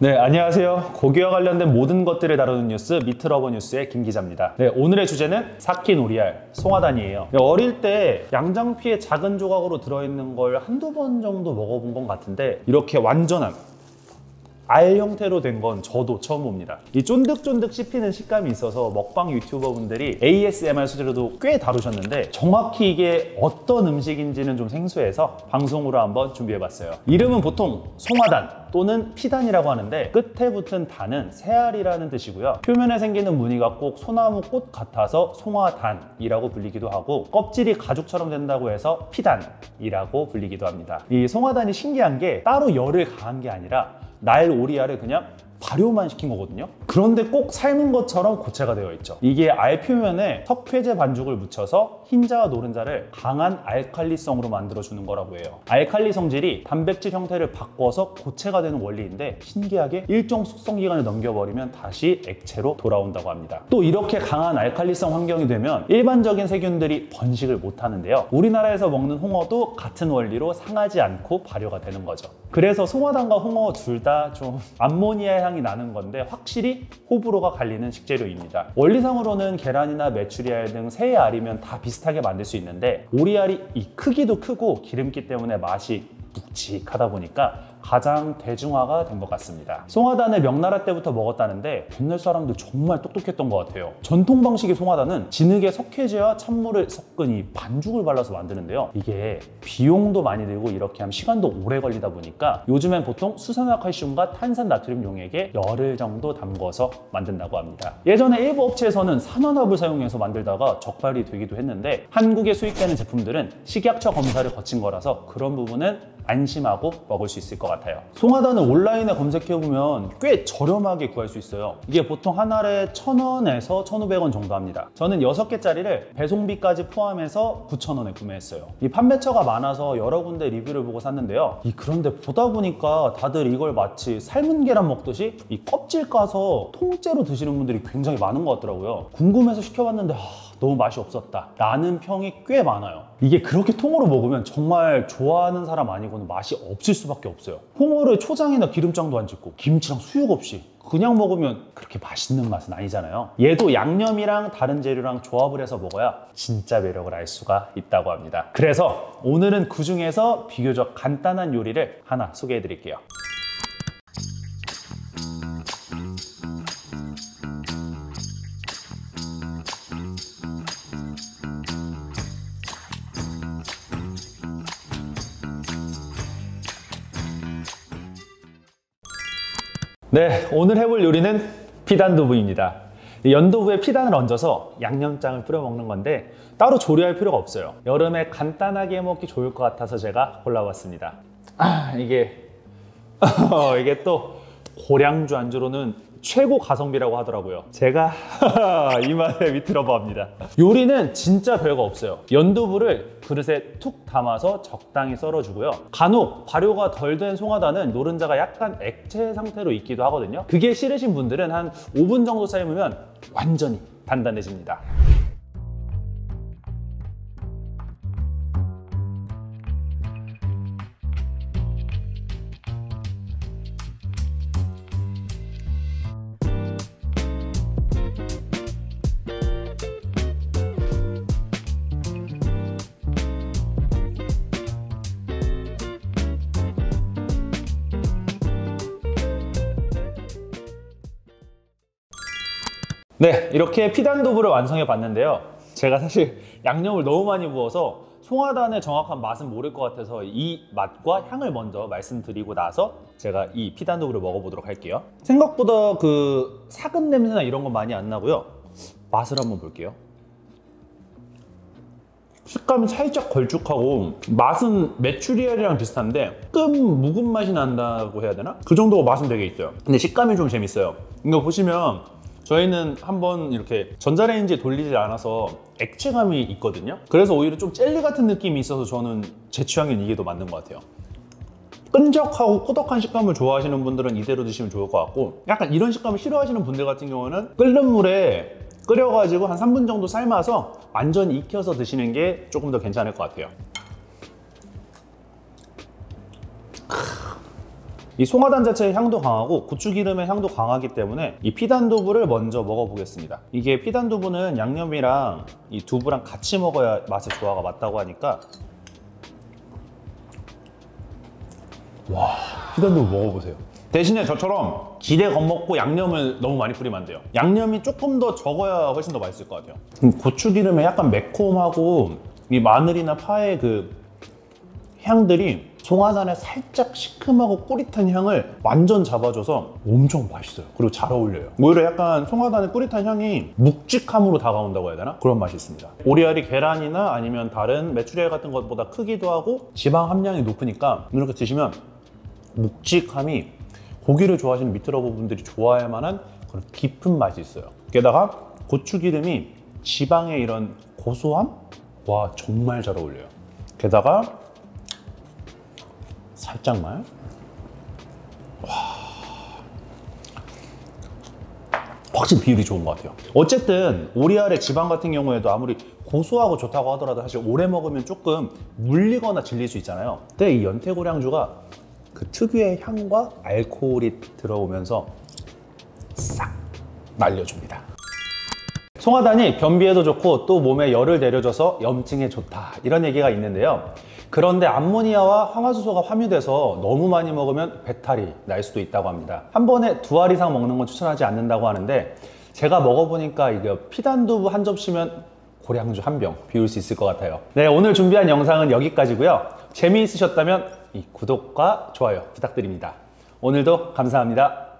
네, 안녕하세요. 고기와 관련된 모든 것들을 다루는 뉴스 미트러버 뉴스의 김 기자입니다. 네, 오늘의 주제는 삭힌 오리알, 송화단이에요. 네, 어릴 때 양장피에 작은 조각으로 들어있는 걸 한두 번 정도 먹어본 것 같은데 이렇게 완전한 알 형태로 된 건 저도 처음 봅니다. 이 쫀득쫀득 씹히는 식감이 있어서 먹방 유튜버 분들이 ASMR 소재로도 꽤 다루셨는데 정확히 이게 어떤 음식인지는 좀 생소해서 방송으로 한번 준비해봤어요. 이름은 보통 송화단 또는 피단이라고 하는데 끝에 붙은 단은 새알이라는 뜻이고요. 표면에 생기는 무늬가 꼭 소나무 꽃 같아서 송화단이라고 불리기도 하고 껍질이 가죽처럼 된다고 해서 피단이라고 불리기도 합니다. 이 송화단이 신기한 게 따로 열을 가한 게 아니라 날 오리알을 그냥 발효만 시킨 거거든요. 그런데 꼭 삶은 것처럼 고체가 되어 있죠. 이게 알 표면에 석회제 반죽을 묻혀서 흰자와 노른자를 강한 알칼리성으로 만들어주는 거라고 해요. 알칼리 성질이 단백질 형태를 바꿔서 고체가 되는 원리인데 신기하게 일정 숙성 기간을 넘겨버리면 다시 액체로 돌아온다고 합니다. 또 이렇게 강한 알칼리성 환경이 되면 일반적인 세균들이 번식을 못 하는데요. 우리나라에서 먹는 홍어도 같은 원리로 상하지 않고 발효가 되는 거죠. 그래서 송화단과 홍어 둘 다 좀 암모니아 향이 나는 건데 확실히 호불호가 갈리는 식재료입니다. 원리상으로는 계란이나 메추리알 등 새의 알이면 다 비슷하게 만들 수 있는데 오리알이 이 크기도 크고 기름기 때문에 맛이 묵직하다 보니까 가장 대중화가 된 것 같습니다. 송화단을 명나라 때부터 먹었다는데 옛날 사람들 정말 똑똑했던 것 같아요. 전통 방식의 송화단은 진흙에 석회제와 찬물을 섞은 이 반죽을 발라서 만드는데요. 이게 비용도 많이 들고 이렇게 하면 시간도 오래 걸리다 보니까 요즘엔 보통 수산화칼슘과 탄산 나트륨 용액에 열흘 정도 담궈서 만든다고 합니다. 예전에 일부 업체에서는 산화납을 사용해서 만들다가 적발이 되기도 했는데 한국에 수입되는 제품들은 식약처 검사를 거친 거라서 그런 부분은 안심하고 먹을 수 있을 것 같아요. 송화단은 온라인에 검색해보면 꽤 저렴하게 구할 수 있어요. 이게 보통 한 알에 1,000원에서 1,500원 정도 합니다. 저는 6개짜리를 배송비까지 포함해서 9,000원에 구매했어요. 이 판매처가 많아서 여러 군데 리뷰를 보고 샀는데요. 그런데 보다 보니까 다들 이걸 마치 삶은 계란 먹듯이 이 껍질 까서 통째로 드시는 분들이 굉장히 많은 것 같더라고요. 궁금해서 시켜봤는데 너무 맛이 없었다 라는 평이 꽤 많아요. 이게 그렇게 통으로 먹으면 정말 좋아하는 사람 아니고는 맛이 없을 수밖에 없어요. 홍어를 초장이나 기름장도 안 찍고 김치랑 수육 없이 그냥 먹으면 그렇게 맛있는 맛은 아니잖아요. 얘도 양념이랑 다른 재료랑 조합을 해서 먹어야 진짜 매력을 알 수가 있다고 합니다. 그래서 오늘은 그 중에서 비교적 간단한 요리를 하나 소개해 드릴게요. 네, 오늘 해볼 요리는 피단두부입니다. 연두부에 피단을 얹어서 양념장을 뿌려 먹는 건데 따로 조리할 필요가 없어요. 여름에 간단하게 먹기 좋을 것 같아서 제가 골라봤습니다. 이게 또 고량주 안주로는 최고 가성비라고 하더라고요. 제가 이 맛에 미트러버 합니다. 요리는 진짜 별거 없어요. 연두부를 그릇에 툭 담아서 적당히 썰어주고요. 간혹 발효가 덜 된 송화단은 노른자가 약간 액체 상태로 있기도 하거든요. 그게 싫으신 분들은 한 5분 정도 삶으면 완전히 단단해집니다. 네, 이렇게 피단두부를 완성해 봤는데요. 제가 사실 양념을 너무 많이 부어서 송화단의 정확한 맛은 모를 것 같아서 이 맛과 향을 먼저 말씀드리고 나서 제가 이 피단두부를 먹어보도록 할게요. 생각보다 그 사근 냄새나 이런 건 많이 안 나고요. 맛을 한번 볼게요. 식감이 살짝 걸쭉하고 맛은 메추리알이랑 비슷한데 조금 묵은 맛이 난다고 해야 되나? 그 정도가 맛은 되게 있어요. 근데 식감이 좀 재밌어요. 이거 보시면 저희는 한번 이렇게 전자레인지에 돌리지 않아서 액체감이 있거든요. 그래서 오히려 좀 젤리 같은 느낌이 있어서 저는 제 취향엔 이게 더 맞는 것 같아요. 끈적하고 꾸덕한 식감을 좋아하시는 분들은 이대로 드시면 좋을 것 같고 약간 이런 식감을 싫어하시는 분들 같은 경우는 끓는 물에 끓여가지고 한 3분 정도 삶아서 완전히 익혀서 드시는 게 조금 더 괜찮을 것 같아요. 이 송화단 자체의 향도 강하고 고추기름의 향도 강하기 때문에 이 피단두부를 먼저 먹어보겠습니다. 이게 피단두부는 양념이랑 이 두부랑 같이 먹어야 맛의 조화가 맞다고 하니까. 와, 피단두부 먹어보세요. 대신에 저처럼 기대 겁먹고 양념을 너무 많이 뿌리면 안 돼요. 양념이 조금 더 적어야 훨씬 더 맛있을 것 같아요. 고추기름에 약간 매콤하고 이 마늘이나 파의 그 향들이 송화단의 살짝 시큼하고 꼬릿한 향을 완전 잡아줘서 엄청 맛있어요. 그리고 잘 어울려요. 오히려 약간 송화단의 꼬릿한 향이 묵직함으로 다가온다고 해야 되나? 그런 맛이 있습니다. 오리알이 계란이나 아니면 다른 메추리알 같은 것보다 크기도 하고 지방 함량이 높으니까 이렇게 드시면 묵직함이 고기를 좋아하시는 미트러버 분들이 좋아할 만한 그런 깊은 맛이 있어요. 게다가 고추기름이 지방의 이런 고소함? 와, 정말 잘 어울려요. 게다가 살짝만. 와, 확실히 비율이 좋은 것 같아요. 어쨌든 오리알의 지방 같은 경우에도 아무리 고소하고 좋다고 하더라도 사실 오래 먹으면 조금 물리거나 질릴 수 있잖아요. 근데 이 연태고량주가 그 특유의 향과 알코올이 들어오면서 싹 날려줍니다. 송화단이 변비에도 좋고 또 몸에 열을 내려줘서 염증에 좋다, 이런 얘기가 있는데요. 그런데 암모니아와 황화수소가 함유돼서 너무 많이 먹으면 배탈이 날 수도 있다고 합니다. 한 번에 2알 이상 먹는 건 추천하지 않는다고 하는데, 제가 먹어보니까 이게 피단두부 한 접시면 고량주 한 병 비울 수 있을 것 같아요. 네, 오늘 준비한 영상은 여기까지고요. 재미있으셨다면 이 구독과 좋아요 부탁드립니다. 오늘도 감사합니다.